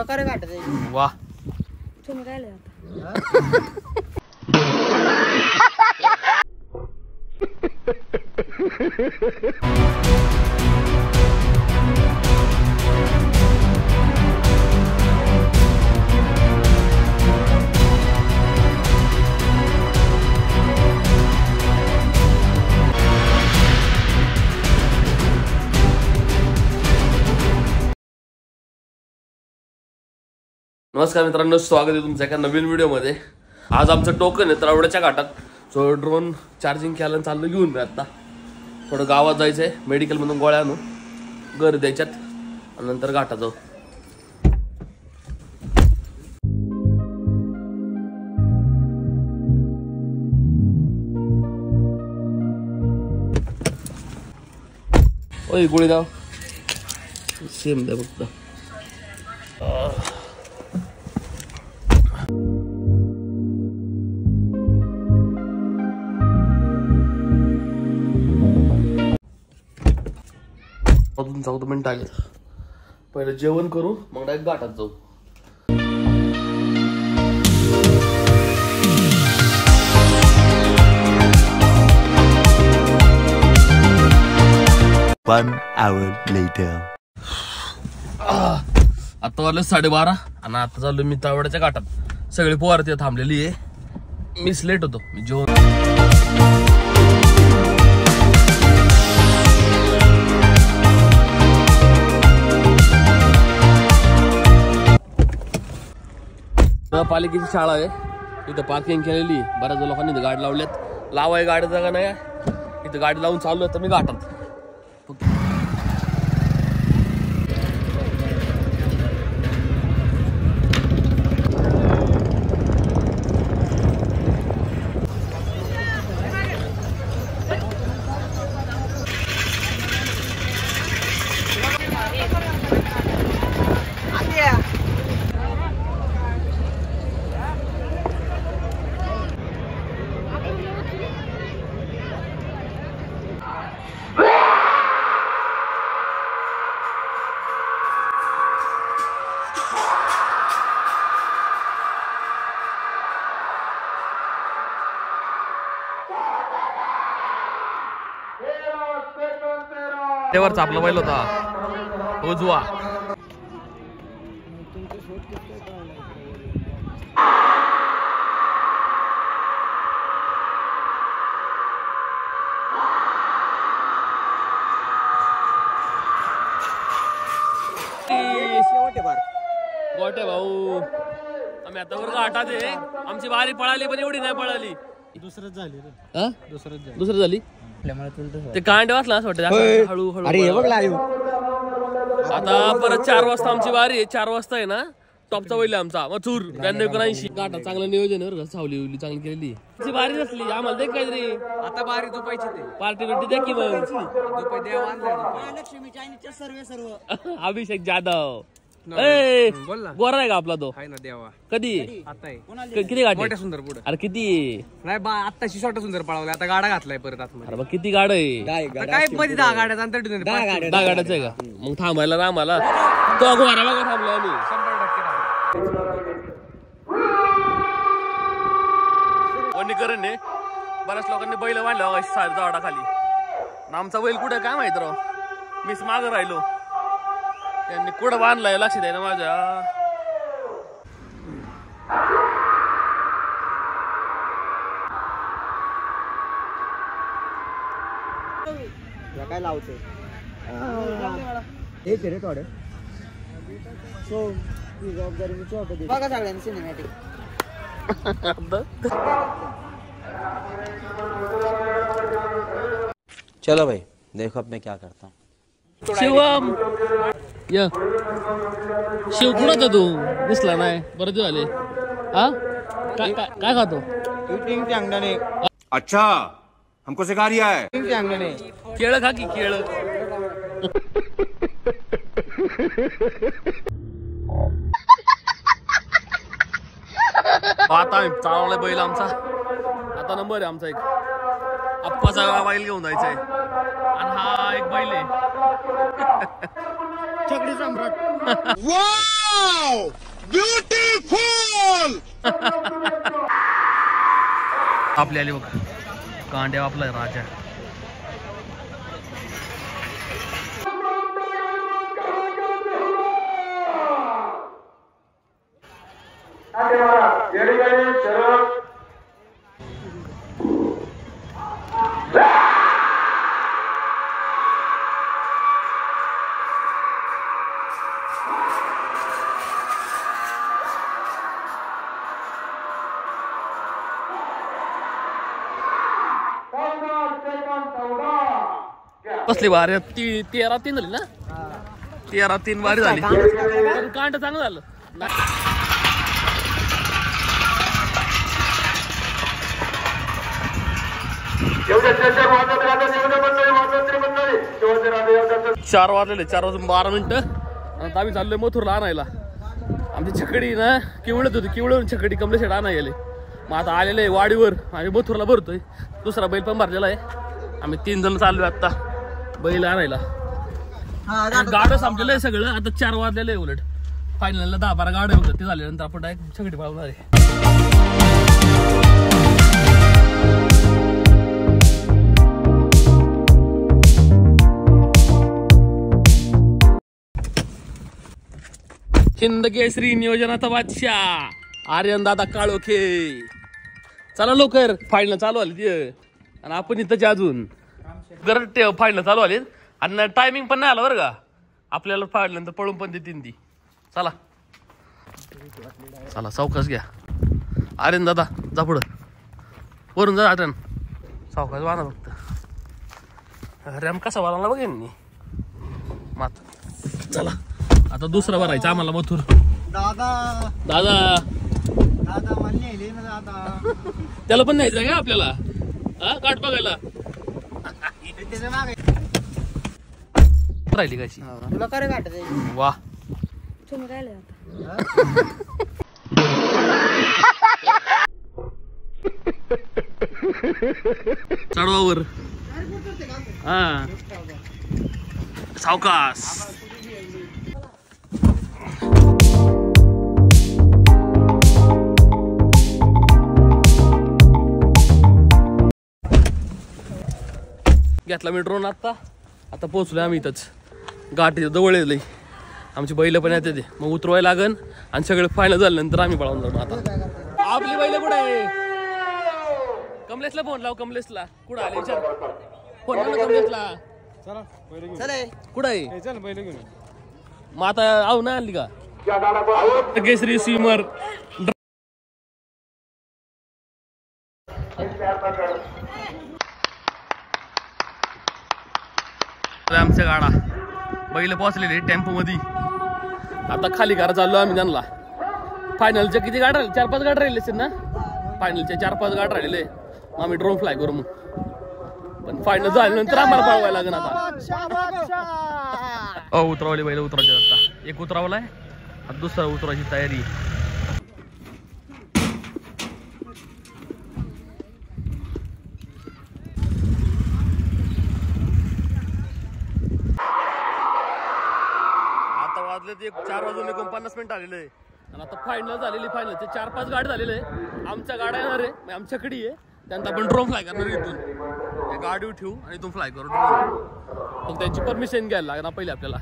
प्रकारे काटायचं. वा तुम्ही काय लिहा नमस्कार मित्रांनो, स्वागत आहे तुमचं एका नवीन व्हिडिओमध्ये. आज आमचं टोकन आहे त्रावड्याच्या घाटात. सो ड्रोन चार्जिंग केलं चाललं घेऊन मी आता. थोडं गावात जायचं आहे, मेडिकलमधून गोळ्या आणू, घर द्यायच्यात आणि नंतर घाटात जाऊ. ओय गोळी दाव सेम द्या फक्त. अजून 14 मिनिट आले. पहिले जेवण करू, मग डायरेक्ट घाटात जाऊ. आता वाजले 12:30 आणि आता चाललो मी तावड्याच्या घाटात. सगळे पोहार तिथे थांबलेली आहे. मीच लेट होतो. मी जेवण पालिकेची शाळा आहे, इथं पार्किंग केलेली. बऱ्याच लोकांनी इथं गाडी लावल्यात. लावाय गाडी जागा नाही, इथं गाडी लावून चालू आहे. तर मी घाटात तेवरचा आपला बैल होता उजवा. गोटे भाऊ, आम्ही आता वर घाटात आहे. आमची बारी पळाली पण एवढी नाही पळाली. दुसरंच झाली. ते कांड वाचला असं वाटतं हळूहळू. आता परत 4 वाजता आमची बारी आहे. 4 वाजता आहे ना टॉपचा बैल आमचा मथुर 92-79. घाटात चांगलं नियोजन आहे. सावली उली चांगली केलेली. बारी नसली आम्हाला दे काहीतरी. आता बारी झोपायची पार्टी बिर्टी द्या की मग. अभिषेक जाधव गोरा आहे का आपला तो? कधी किती गाडी सुंदर पुढे? अरे किती नाही बा, आत्ताशी छोटा सुंदर पळवला. आता गाडा घातलाय परत आतमध्ये. अरे किती गाड आहे? काय 10 गाड्या 10 गाड्याच आहे का? मग थांबायला ना आम्हाला तो गोरा बघा थांबलो आम्ही 100% वनीकरण आहे. बऱ्याच लोकांनी बैल वाढल्या बघा झाडाखाली. आमचा बैल कुठे काय माहित राव. मीच मागं राहिलो. त्यांनी कुठं बांधलाय लक्ष द्यायला माझ्या. काय लावते बघा सगळ्यांनी सिनेमॅटिक. चलो भाई देखो अब मैं क्या करता हूँ. शिवम य शिव कुठं तू दिसला नाही. बरं दिवस झाले. हा काय खातो? अच्छा हमको सिखा रिया है. केळ खा की केळ. आता चालवलाय बैल आमचा. आता नंबर आहे आमचा एक. आप्पाचा बैल घेऊन जायचंय आणि हा एक बैल आहे. चकडी सम्राट. आपली आली बघ कांड्या आपला राजा. कसली वारी 13-3 झाली ना. 13-3 वारी झाली. कांड चांगलं झालं. चार वाजलेले 4 वाजून 12 मिनिटं. आता आम्ही चाललोय मथुरला आणायला. आमची छकडी ना किवळत होती. किवळून छकडी कमलेशेड आणायला गेले. मग आता आलेले वाडीवर आम्ही मथुरला भरतोय. दुसरा बैल पण भरलेला आहे. आम्ही 3 जण चाललोय आता बैल आणायला. गाडं संपलेलं आहे सगळं. आता 4 वाजलेलं आहे. उलट फायनलला 10-12 गाडे होतं. ते झाल्यानंतर आपण डायरेक्ट छकडी पाळवणार आहे. हिंद केसरी नियोजनाचा बादशाह आर्यन दादा काळोखे. चला लवकर फायनल चालू आली ती. आणि आपण इथं अजून गरज फायनल चालू आली. आणि टायमिंग पण नाही आला बरं का. आपल्याला फाडल्यानंतर पळून पण देतील ती. चला चला सावकाश घ्या. आर्यन दादा जा पुढं. वरून जा आर्यन. सावकाश वाना फक्त. रॅम कसा वाला बघेन मी मात. चला आता दुसरा भरायचा आम्हाला मथुर. दादा दादा दादा म्हणले ना दादा. त्याला पण न्यायचं का आपल्याला. हा काट बघायला राहिली कशी. तुला करे वाटत वा तुम्ही काय आता चढवावर. हा सावकाश. घेतला मी ड्रोन. आता पोहोचलोय आम्ही इथंच. गाठी जवळ येईल. आमची बैल पण येते. मग उतरवायला लागन. आणि सगळं फायनल झाल्यानंतर आम्ही पळवून जाऊ. आता आपली बैल कुठे आहे. कमलेशला फोन लाव. कमलेशला कुठं आले विचार. फोन लाव कमलेशला. कुठं आहे. मग आता आऊ नाही आणली का. केसरी स्विमर आमच्या गाडा बैल पोहोचलेले टेम्पो मध्ये. आता खाली करा चाललो आम्ही त्यांना. फायनलच्या किती गाड राहिले. 4-5 गाड राहिले असतील ना. फायनलच्या 4-5 गाड राहिले. आम्ही ड्रोन फ्लाय करू. मग पण फायनल झाल्यानंतर आम्हाला पळवायला लागेल. आता उतरवली बैल. उतरायचे आता. एक उतरावलाय. आता दुसरा उतरायची तयारी. वाजले 4 वाजून 49 मिनिट आलेले आहे. आणि आता फायनल झालेली. फायनलचे 4-5 गाडी झालेले आहे. आमच्या गाड्या येणार आहे. आमच्याकडे आहे. त्यानंतर आपण ड्रोन फ्लाय करणार इथून. त्या गाडीवर ठेवू आणि इथून फ्लाय करू ड्रोन. पण त्यांची परमिशन घ्यायला लागणार पहिले आपल्याला.